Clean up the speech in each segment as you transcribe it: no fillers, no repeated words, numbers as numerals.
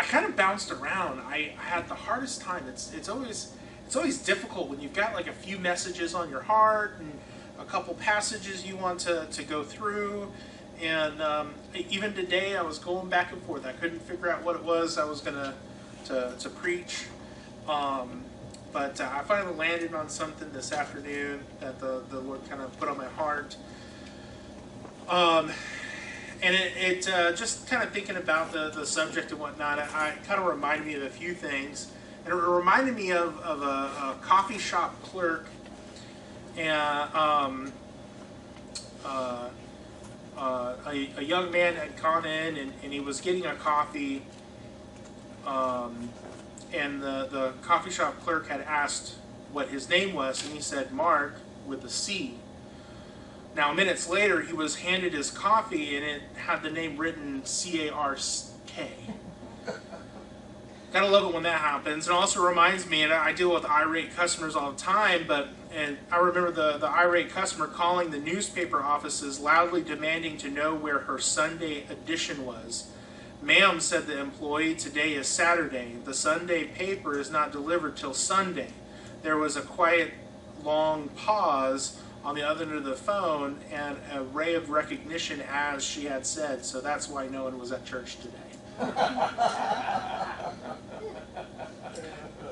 kind of bounced around. I had the hardest time. It's always difficult when you've got like a few messages on your heart and a couple passages you want to go through. And even today, I was going back and forth. I couldn't figure out what it was I was going to preach. But I finally landed on something this afternoon that the Lord kind of put on my heart. And it just kind of thinking about the subject and whatnot, it kind of reminded me of a few things. And it reminded me of a coffee shop clerk and a young man had gone in and he was getting a coffee, and the coffee shop clerk had asked what his name was, and he said Mark with a C. Now minutes later he was handed his coffee and it had the name written C-A-R-K. Gotta love it when that happens. It also reminds me, and I deal with irate customers all the time, and I remember the irate customer calling the newspaper offices loudly demanding to know where her Sunday edition was. Ma'am, said the employee, today is Saturday. The Sunday paper is not delivered till Sunday. There was a quiet, long pause on the other end of the phone and a ray of recognition as she had said, so that's why no one was at church today.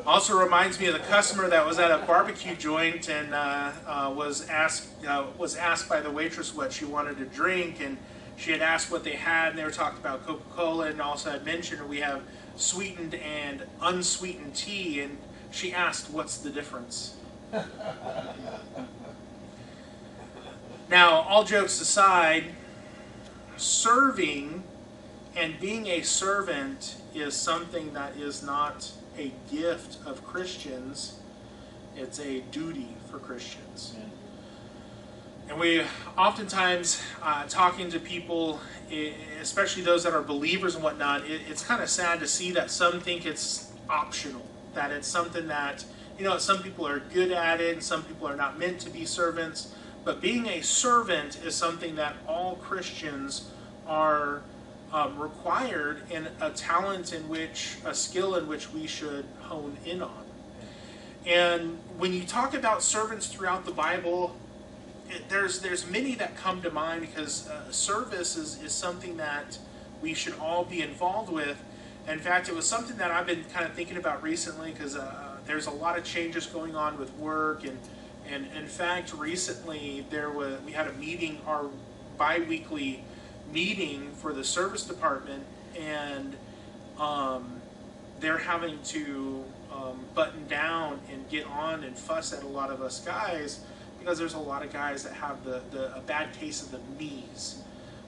Also reminds me of the customer that was at a barbecue joint and was asked by the waitress what she wanted to drink, and she had asked what they had, and they were talking about Coca-Cola, and also had mentioned we have sweetened and unsweetened tea, and she asked, what's the difference? Now, all jokes aside, serving and being a servant is something that is not a gift of Christians, it's a duty for Christians. Yeah. And we oftentimes, talking to people, especially those that are believers and whatnot, it's kind of sad to see that some think it's optional, that it's something that, some people are good at it and some people are not meant to be servants. But being a servant is something that all Christians are required, and a talent in which, a skill in which we should hone in on. And when you talk about servants throughout the Bible, there's many that come to mind, because service is something that we should all be involved with. In fact, it was something that I've been kind of thinking about recently, because there's a lot of changes going on with work, and in fact, recently we had a meeting, our bi-weekly meeting for the service department, and they're having to button down and get on and fuss at a lot of us guys, because there's a lot of guys that have a bad case of the me's.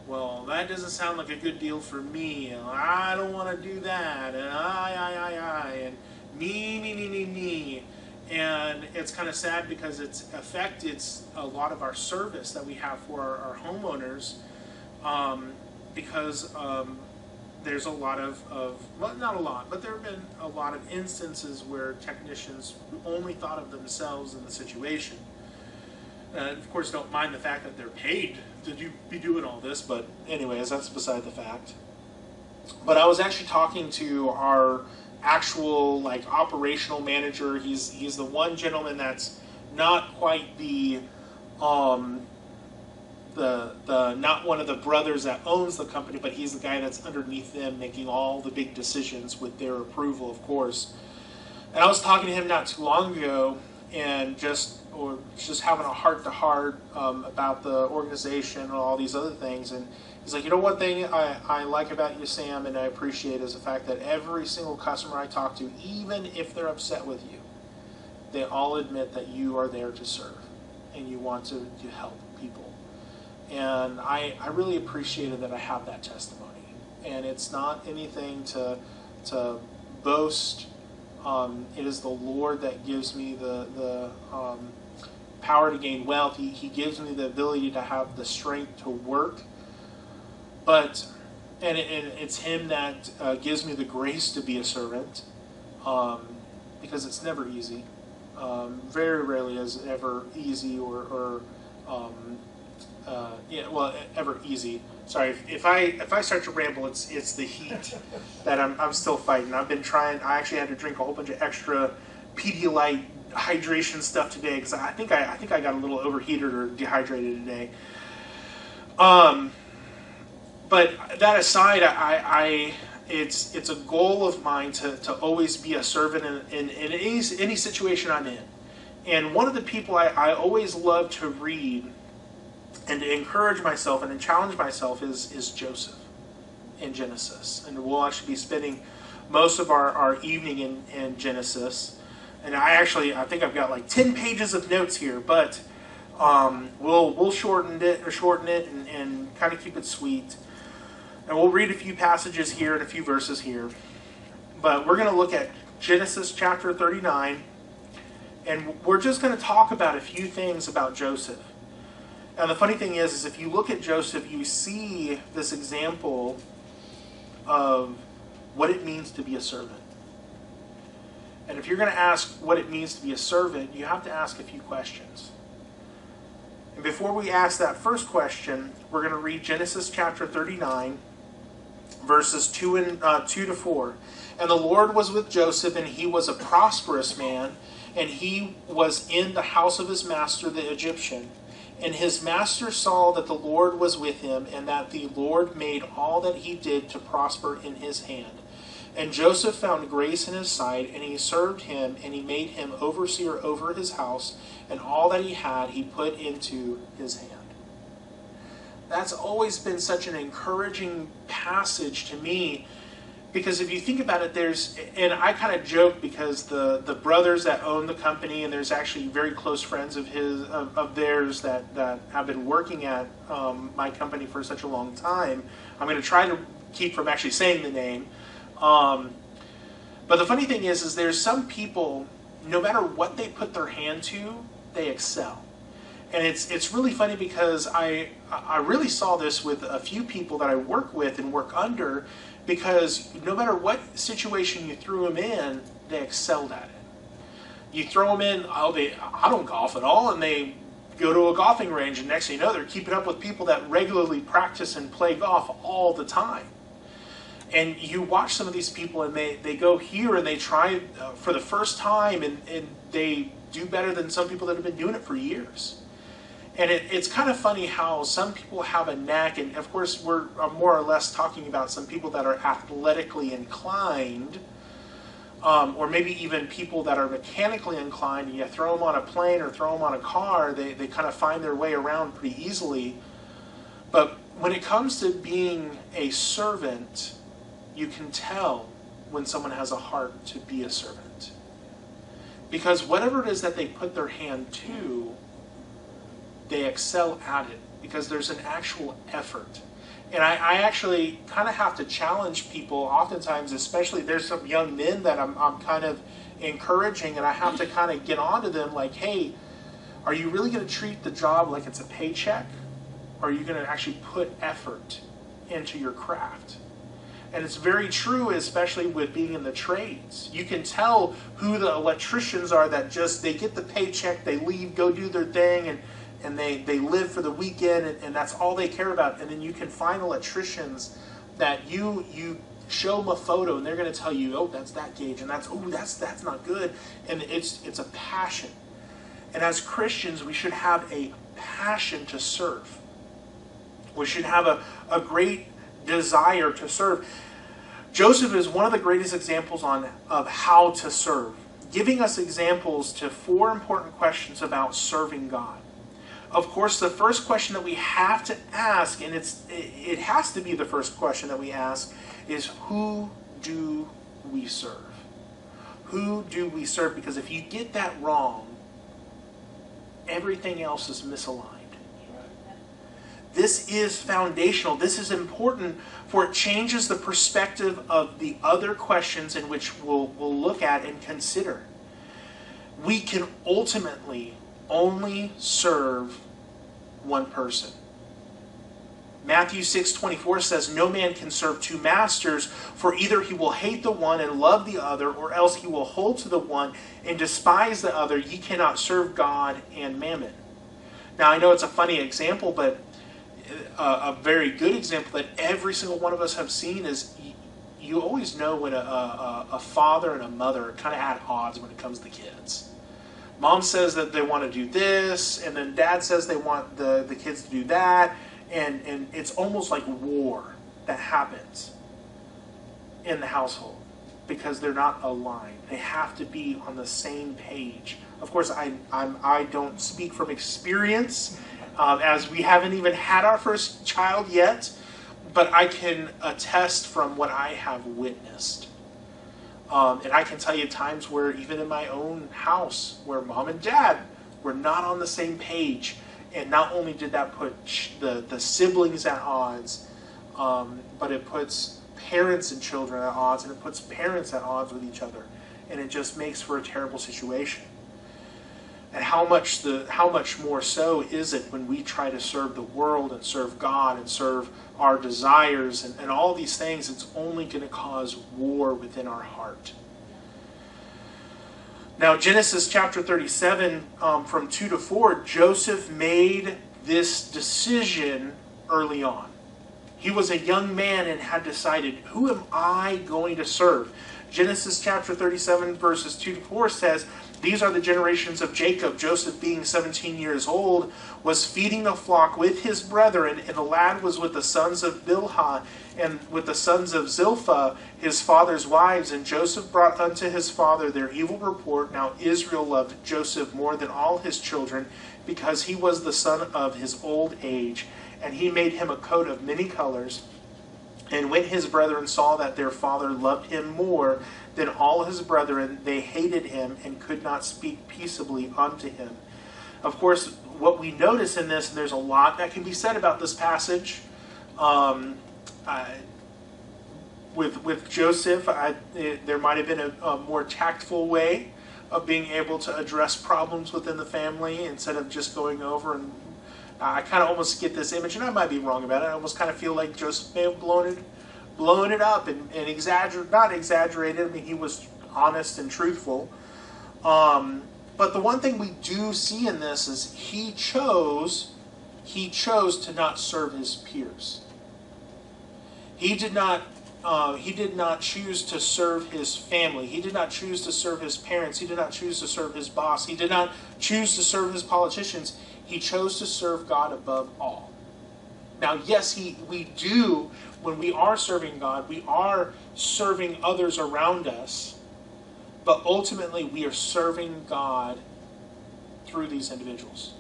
Well, that doesn't sound like a good deal for me, and I don't want to do that, and I, and me. And it's kind of sad, because it's affected a lot of our service that we have for our homeowners, because there's a lot of, well, not a lot, but there have been a lot of instances where technicians only thought of themselves in the situation. Of course, don't mind the fact that they're paid to be doing all this, but anyways, that's beside the fact. But I was actually talking to our actual operational manager. He's the one gentleman that's not quite the not one of the brothers that owns the company, but he's the guy that's underneath them, making all the big decisions with their approval, of course. And I was talking to him not too long ago, and just having a heart-to-heart about the organization and all these other things. And he's like, one thing I like about you, Sam, and I appreciate, is the fact that every single customer I talk to, even if they're upset with you, they all admit that you are there to serve and you want to help people. And I really appreciated that I have that testimony. And it's not anything to boast. It is the Lord that gives me the power to gain wealth. He gives me the ability to have the strength to work. But it's Him that gives me the grace to be a servant, because it's never easy. Very rarely is it ever easy or ever easy. Sorry, if I start to ramble, it's the heat that I'm still fighting. I've been trying. I actually had to drink a whole bunch of extra Pedialyte hydration stuff today because I think I got a little overheated or dehydrated today. But that aside, it's a goal of mine to always be a servant in any situation I'm in. And one of the people I always love to read and to encourage myself and to challenge myself is Joseph in Genesis. And we'll actually be spending most of our evening in Genesis. And I think I've got like 10 pages of notes here, but we'll shorten it and kind of keep it sweet. And we'll read a few passages here and a few verses here. But we're going to look at Genesis chapter 39, and we're just going to talk about a few things about Joseph. And the funny thing is if you look at Joseph, you see this example of what it means to be a servant. And if you're going to ask what it means to be a servant, you have to ask a few questions. And before we ask that first question, we're going to read Genesis chapter 39, verses 2 to 4. And the Lord was with Joseph, and he was a prosperous man, and he was in the house of his master the Egyptian. And his master saw that the Lord was with him, and that the Lord made all that he did to prosper in his hand. And Joseph found grace in his sight, and he served him, and he made him overseer over his house, and all that he had he put into his hand. That's always been such an encouraging passage to me, because if you think about it, and I kind of joke because the brothers that own the company, and there's actually very close friends of theirs that have been working at my company for such a long time. I'm going to try to keep from actually saying the name. But the funny thing is there's some people, no matter what they put their hand to, they excel. And it's really funny because I really saw this with a few people that I work with and work under, because no matter what situation you threw them in, they excelled at it. You throw them in, I don't golf at all, and they go to a golfing range, and next thing you know, they're keeping up with people that regularly practice and play golf all the time. And you watch some of these people, and they go here and they try for the first time, and they do better than some people that have been doing it for years. And it's kind of funny how some people have a knack, and of course we're more or less talking about some people that are athletically inclined, or maybe even people that are mechanically inclined, and you throw them on a plane or throw them on a car, they kind of find their way around pretty easily. But when it comes to being a servant, you can tell when someone has a heart to be a servant. Because whatever it is that they put their hand to, they excel at it, because there's an actual effort. And I actually kind of have to challenge people oftentimes, especially there's some young men that I'm kind of encouraging, and I have to kind of get onto them like, hey, are you really going to treat the job like it's a paycheck? Or are you going to actually put effort into your craft? And it's very true, especially with being in the trades. You can tell who the electricians are that they get the paycheck, they leave, go do their thing, and they live for the weekend, and that's all they care about. And then you can find electricians that you show them a photo, and they're going to tell you, oh, that's that gauge, and that's not good. And it's a passion. And as Christians, we should have a passion to serve. We should have a great desire to serve. Joseph is one of the greatest examples of how to serve, giving us examples to 4 important questions about serving God. Of course, the first question that we have to ask, and it has to be the first question that we ask, is who do we serve? Who do we serve? Because if you get that wrong, everything else is misaligned. This is foundational. This is important, for it changes the perspective of the other questions in which we'll look at and consider. We can ultimately only serve one person. Matthew 6:24 says, no man can serve 2 masters, for either he will hate the one and love the other, or else he will hold to the one and despise the other. Ye cannot serve God and mammon. Now, I know it's a funny example, but a very good example that every single one of us have seen is you always know when a father and a mother are kind of at odds when it comes to kids. Mom says that they want to do this, and then dad says they want the kids to do that, and it's almost like war that happens in the household because they're not aligned. They have to be on the same page. Of course, I don't speak from experience, as we haven't even had our first child yet, but I can attest from what I have witnessed. And I can tell you times where even in my own house, where mom and dad were not on the same page, and not only did that put the siblings at odds, but it puts parents and children at odds, and it puts parents at odds with each other, and it just makes for a terrible situation. And how much more so is it when we try to serve the world and serve God and serve our desires and all these things? It's only going to cause war within our heart. Now, Genesis chapter 37, from 2 to 4, Joseph made this decision early on. He was a young man and had decided, who am I going to serve? Genesis chapter 37, verses 2 to 4 says, these are the generations of Jacob. Joseph, being 17 years old, was feeding a flock with his brethren, and the lad was with the sons of Bilhah and with the sons of Zilpah, his father's wives. And Joseph brought unto his father their evil report. Now Israel loved Joseph more than all his children, because he was the son of his old age. And he made him a coat of many colors. And when his brethren saw that their father loved him more than all his brethren, they hated him and could not speak peaceably unto him. Of course, what we notice in this, and there's a lot that can be said about this passage, with Joseph, there might have been a more tactful way of being able to address problems within the family instead of just going over and I kind of almost get this image, and I might be wrong about it. I almost kind of feel like Joseph may have blown it up and not exaggerated. I mean, he was honest and truthful. But the one thing we do see in this is he chose to not serve his peers. He did not choose to serve his family. He did not choose to serve his parents. He did not choose to serve his boss. He did not choose to serve his politicians. He chose to serve God above all. Now, yes, we do, when we are serving God, we are serving others around us, but ultimately we are serving God through these individuals.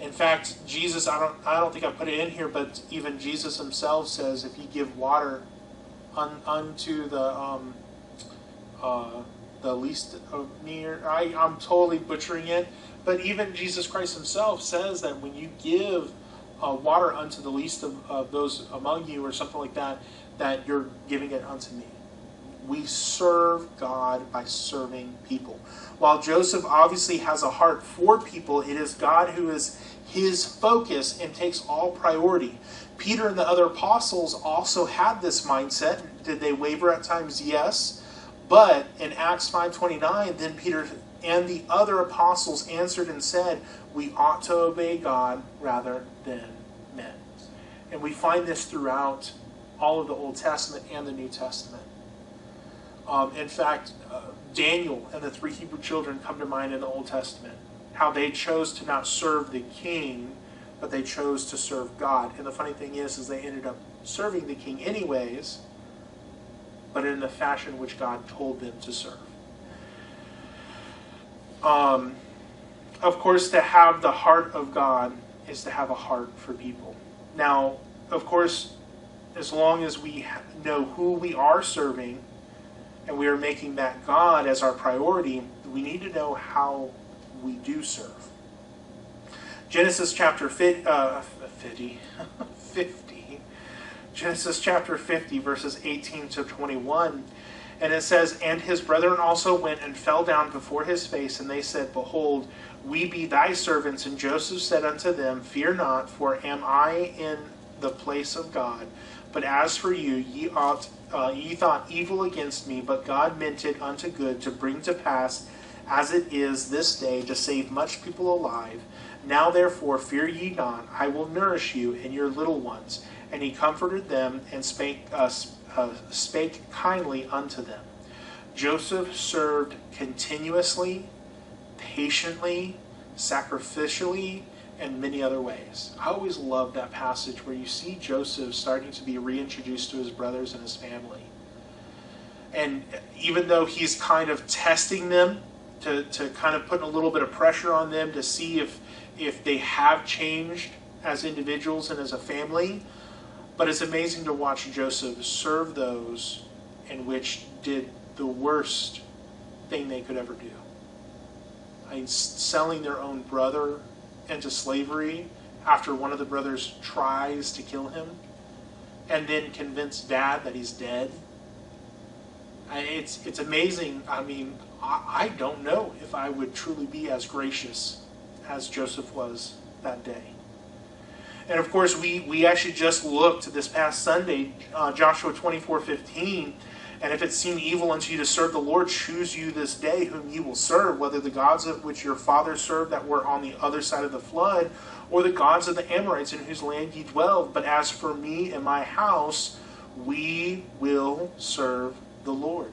In fact, Jesus, I don't think I put it in here, but even Jesus himself says, if you give water unto the least of me, I'm totally butchering it, but even Jesus Christ himself says that when you give water unto the least of those among you, or something like that, that you're giving it unto me. We serve God by serving people. While Joseph obviously has a heart for people, it is God who is his focus and takes all priority. Peter and the other apostles also had this mindset. Did they waver at times? Yes. But in Acts 5:29, then Peter and the other apostles answered and said, we ought to obey God rather than men. And we find this throughout all of the Old Testament and the New Testament. In fact, Daniel and the 3 Hebrew children come to mind in the Old Testament. How they chose to not serve the king, but they chose to serve God. And the funny thing is they ended up serving the king anyways, but in the fashion which God told them to serve. Of course, to have the heart of God is to have a heart for people. Now, of course, as long as we know who we are serving and we are making that God as our priority, we need to know how we do serve. Genesis chapter 50. Genesis chapter 50, verses 18 to 21. And it says, and his brethren also went and fell down before his face, and they said, behold, we be thy servants. And Joseph said unto them, fear not, for am I in the place of God? But as for you, ye thought evil against me, but God meant it unto good, to bring to pass, as it is this day, to save much people alive. Now therefore fear ye not, I will nourish you and your little ones. And he comforted them and spake kindly unto them. Joseph served continuously, patiently, sacrificially, and many other ways. I always love that passage where you see Joseph starting to be reintroduced to his brothers and his family. And even though he's kind of testing them, to kind of putting a little bit of pressure on them to see if they have changed as individuals and as a family, but it's amazing to watch Joseph serve those in which did the worst thing they could ever do. I mean, selling their own brother into slavery after one of the brothers tries to kill him, and then convince dad that he's dead. It's amazing. I mean, I don't know if I would truly be as gracious as Joseph was that day. And of course, we actually just looked this past Sunday, Joshua 24:15, and if it seem evil unto you to serve the Lord, choose you this day whom you will serve, whether the gods of which your fathers served that were on the other side of the flood, or the gods of the Amorites in whose land ye dwell. But as for me and my house, we will serve the Lord.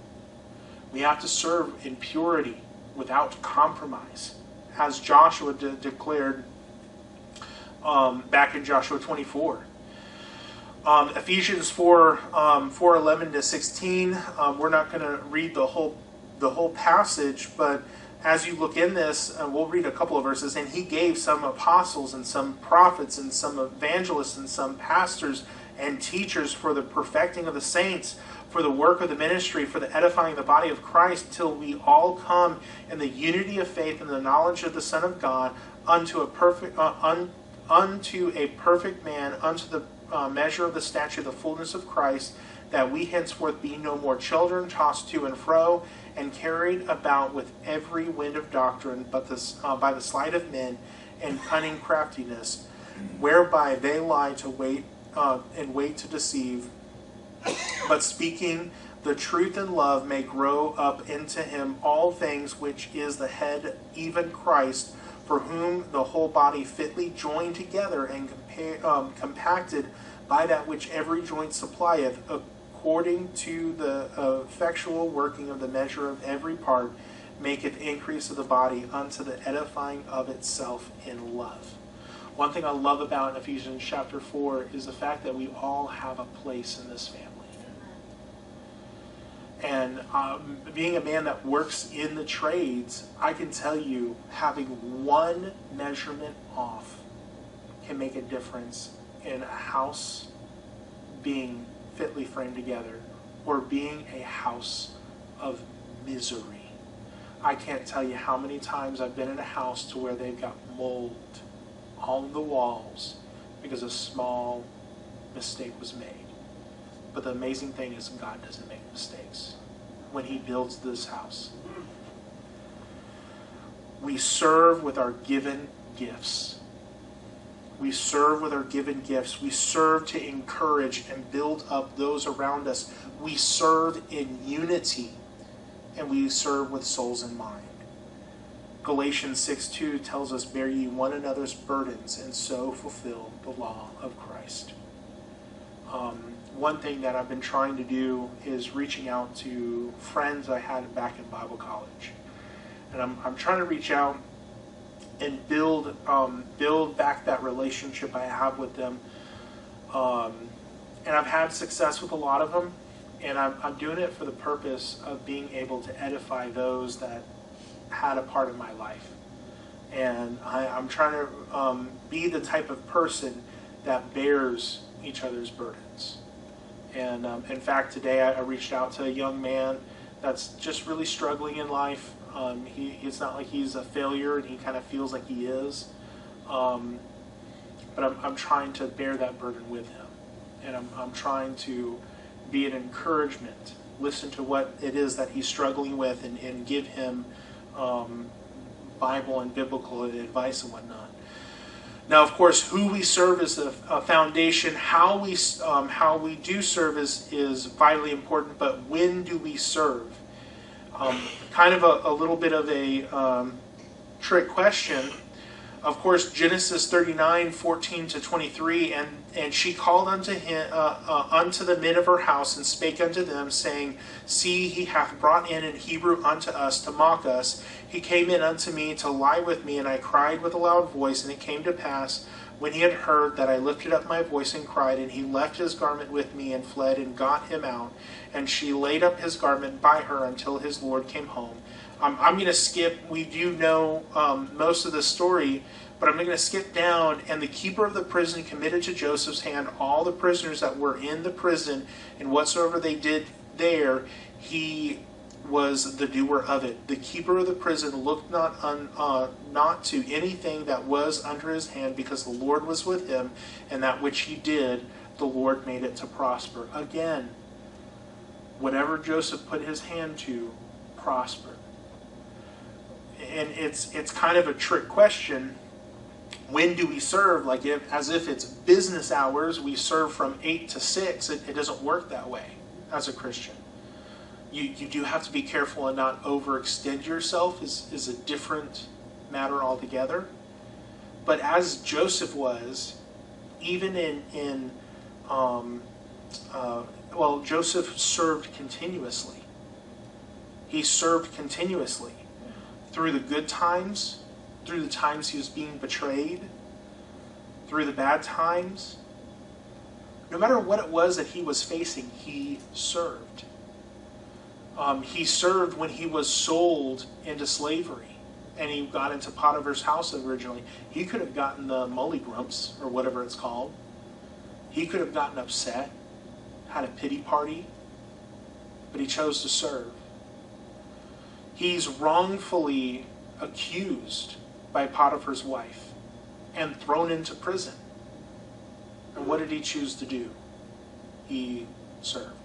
We have to serve in purity, without compromise, as Joshua declared back in Joshua 24. Ephesians 4:11 to 16. We're not going to read the whole passage, but as you look in this, we'll read a couple of verses. And he gave some apostles and some prophets and some evangelists and some pastors and teachers for the perfecting of the saints, for the work of the ministry, for the edifying of the body of Christ, till we all come in the unity of faith and the knowledge of the Son of God, unto a perfect man, unto the measure of the stature of the fullness of Christ, that we henceforth be no more children, tossed to and fro, and carried about with every wind of doctrine, but by the sleight of men and cunning craftiness, whereby they lie to wait and wait to deceive. But speaking the truth in love may grow up into him all things, which is the head, even Christ, for whom the whole body fitly joined together and compacted by that which every joint supplieth, according to the effectual working of the measure of every part, maketh increase of the body unto the edifying of itself in love. One thing I love about Ephesians chapter 4 is the fact that we all have a place in this family. And being a man that works in the trades, I can tell you, having one measurement off can make a difference in a house being fitly framed together or being a house of misery. I can't tell you how many times I've been in a house to where they've got mold on the walls because a small mistake was made. But the amazing thing is God doesn't make mistakes when he builds this house. We serve with our given gifts. We serve with our given gifts. We serve to encourage and build up those around us. We serve in unity, and we serve with souls in mind. Galatians 6:2 tells us, bear ye one another's burdens, and so fulfill the law of Christ. One thing that I've been trying to do is reaching out to friends I had back in Bible college. And I'm trying to reach out and build back that relationship I have with them. And I've had success with a lot of them. And I'm doing it for the purpose of being able to edify those that had a part of my life. And I'm trying to be the type of person that bears each other's burdens. And in fact, today I reached out to a young man that's just really struggling in life. It's not like he's a failure, and he kind of feels like he is. But I'm trying to bear that burden with him. And I'm trying to be an encouragement, listen to what it is that he's struggling with, and give him Bible and biblical advice and whatnot. Now, of course, who we serve is a foundation. How we do serve is vitally important, but when do we serve? Kind of a little bit of a trick question. Of course, Genesis 39:14-23, and she called unto him unto the men of her house, and spake unto them, saying, See, he hath brought in an Hebrew unto us to mock us. He came in unto me to lie with me, and I cried with a loud voice. And it came to pass, when he had heard, that I lifted up my voice and cried, and he left his garment with me, and fled, and got him out. And she laid up his garment by her until his Lord came home. I'm going to skip, we do know most of the story, but I'm going to skip down. And the keeper of the prison committed to Joseph's hand all the prisoners that were in the prison, and whatsoever they did there, he was the doer of it. The keeper of the prison looked not to anything that was under his hand, because the Lord was with him, and that which he did, the Lord made it to prosper. Again, whatever Joseph put his hand to, prospered. And it's kind of a trick question. When do we serve? As if it's business hours, we serve from 8 to 6. It doesn't work that way as a Christian. You do have to be careful and not overextend yourself, is a different matter altogether. But as Joseph was, even Joseph served continuously. He served continuously. Through the good times, through the times he was being betrayed, through the bad times. No matter what it was that he was facing, he served. He served when he was sold into slavery, and he got into Potiphar's house originally. He could have gotten the mullygrumps, or whatever it's called. He could have gotten upset, had a pity party, but he chose to serve. He's wrongfully accused by Potiphar's wife and thrown into prison. And what did he choose to do? He served.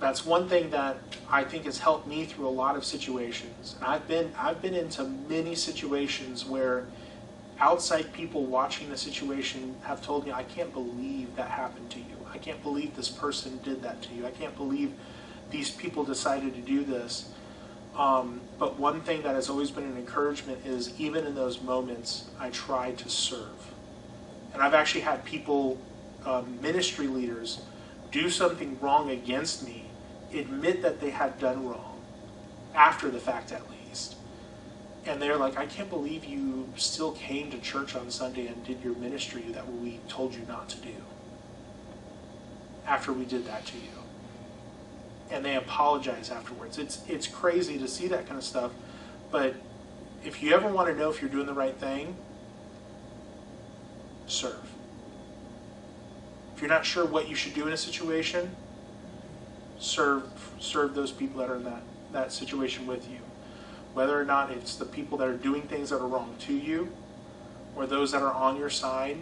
That's one thing that I think has helped me through a lot of situations. And I've been into many situations where outside people watching the situation have told me, I can't believe that happened to you. I can't believe this person did that to you. I can't believe these people decided to do this. But one thing that has always been an encouragement is, even in those moments, I try to serve. And I've actually had people, ministry leaders, do something wrong against me, admit that they had done wrong, after the fact at least. And they're like, I can't believe you still came to church on Sunday and did your ministry that we told you not to do, after we did that to you. And they apologize afterwards. It's crazy to see that kind of stuff. But if you ever want to know if you're doing the right thing, serve. If you're not sure what you should do in a situation, serve those people that are in that situation with you. Whether or not it's the people that are doing things that are wrong to you, or those that are on your side,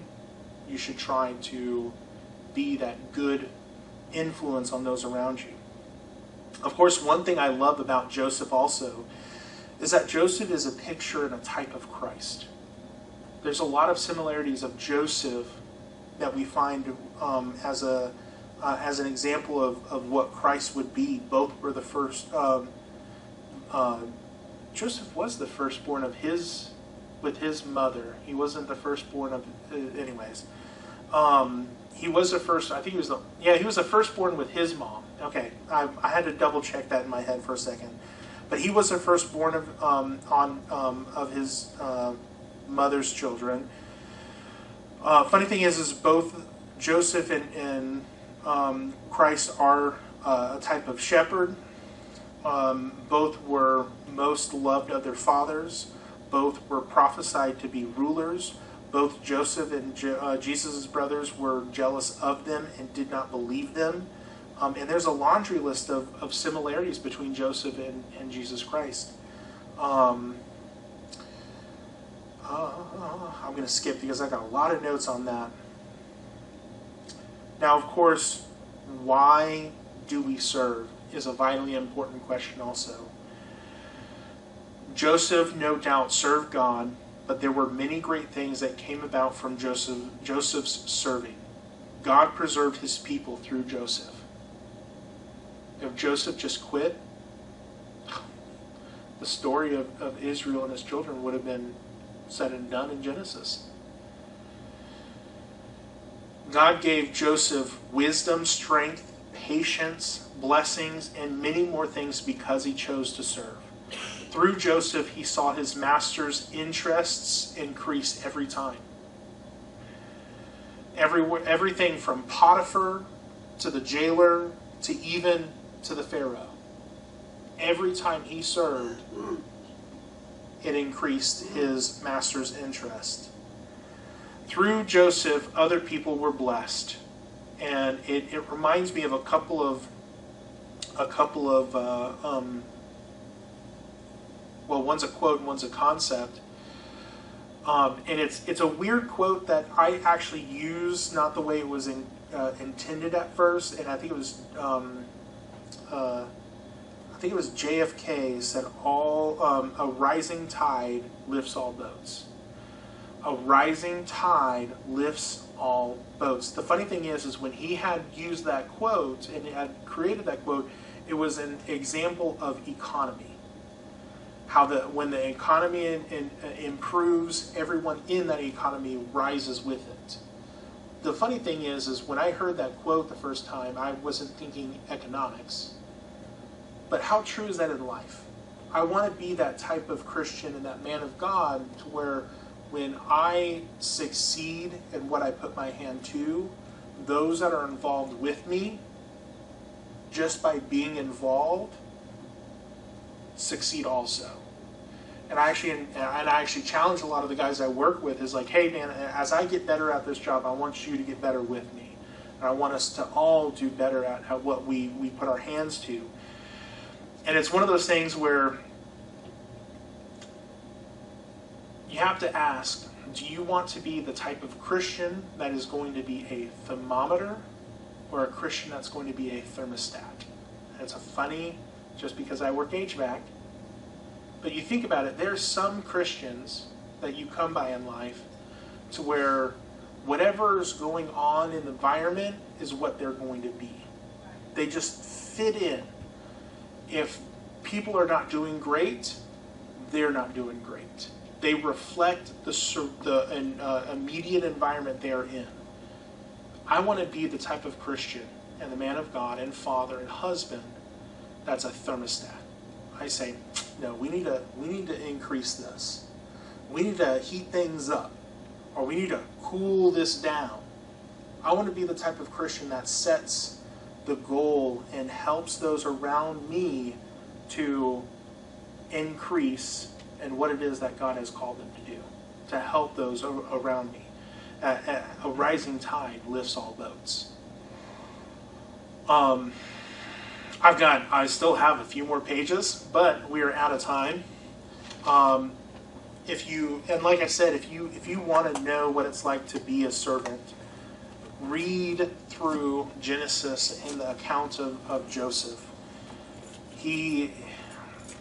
you should try to be that good influence on those around you. Of course, one thing I love about Joseph also is that Joseph is a picture and a type of Christ. There's a lot of similarities of Joseph that we find as an example of what Christ would be. Both were the first. Joseph was the firstborn with his mother. He wasn't the firstborn of, anyways. He was the first. I think he was he was the firstborn with his mom. Okay, I had to double check that in my head for a second, but he was the firstborn of his mother's children. Funny thing is both Joseph and Christ are a type of shepherd. Both were most loved of their fathers. Both were prophesied to be rulers. Both Joseph and Jesus' brothers were jealous of them and did not believe them. And there's a laundry list of similarities between Joseph and Jesus Christ. I'm going to skip because I got a lot of notes on that. Now, of course, why do we serve is a vitally important question also. Joseph, no doubt, served God, but there were many great things that came about from Joseph's serving. God preserved his people through Joseph. If Joseph just quit, the story of Israel and his children would have been said and done in Genesis. God gave Joseph wisdom, strength, patience, blessings, and many more things because he chose to serve. Through Joseph, he saw his master's interests increase every time. Everything from Potiphar to the jailer to even to the Pharaoh. Every time he served, it increased his master's interest. Through Joseph, other people were blessed. And it reminds me of a couple of well, one's a quote and one's a concept. And it's a weird quote that I actually use not the way it was intended at first. And I think it was JFK said, a rising tide lifts all boats. A rising tide lifts all boats. The funny thing is when he had used that quote and had created that quote, it was an example of economy. How when the economy improves, everyone in that economy rises with it. The funny thing is when I heard that quote the first time, I wasn't thinking economics. But how true is that in life? I want to be that type of Christian and that man of God to where when I succeed in what I put my hand to, those that are involved with me, just by being involved, succeed also. And I actually challenge a lot of the guys I work with is like, hey man, as I get better at this job, I want you to get better with me. And I want us to all do better at what we put our hands to. And it's one of those things where you have to ask, do you want to be the type of Christian that is going to be a thermometer or a Christian that's going to be a thermostat? And it's a funny, just because I work HVAC, but you think about it, there's some Christians that you come by in life to where whatever's going on in the environment is what they're going to be. They just fit in. If people are not doing great, they're not doing great. They reflect the immediate environment they're in. I want to be the type of Christian and the man of God and father and husband that's a thermostat. I say, no, we need to increase this. We need to heat things up, or we need to cool this down. I want to be the type of Christian that sets the goal and helps those around me to increase in what it is that God has called them to do, to help those around me. A rising tide lifts all boats. I still have a few more pages, but we are out of time. Like I said, if you want to know what it's like to be a servant, read through Genesis and the account of Joseph.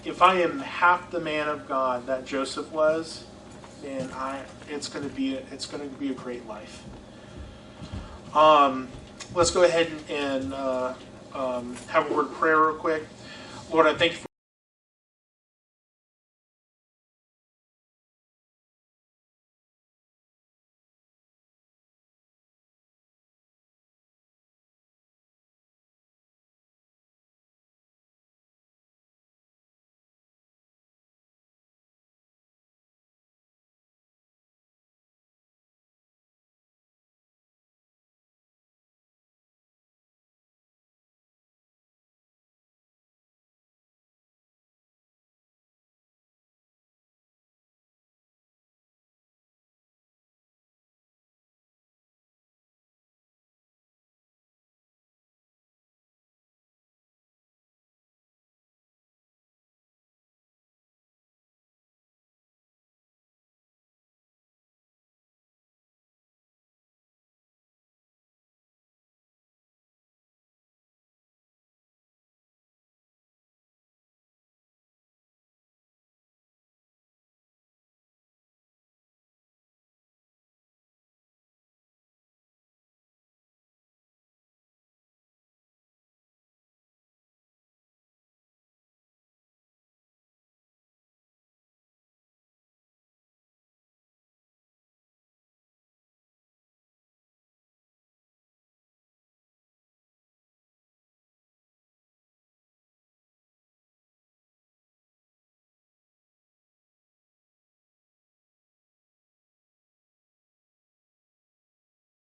If I am half the man of God that Joseph was, then it's going to be a great life. Let's go ahead and have a word of prayer real quick. Lord, I thank you for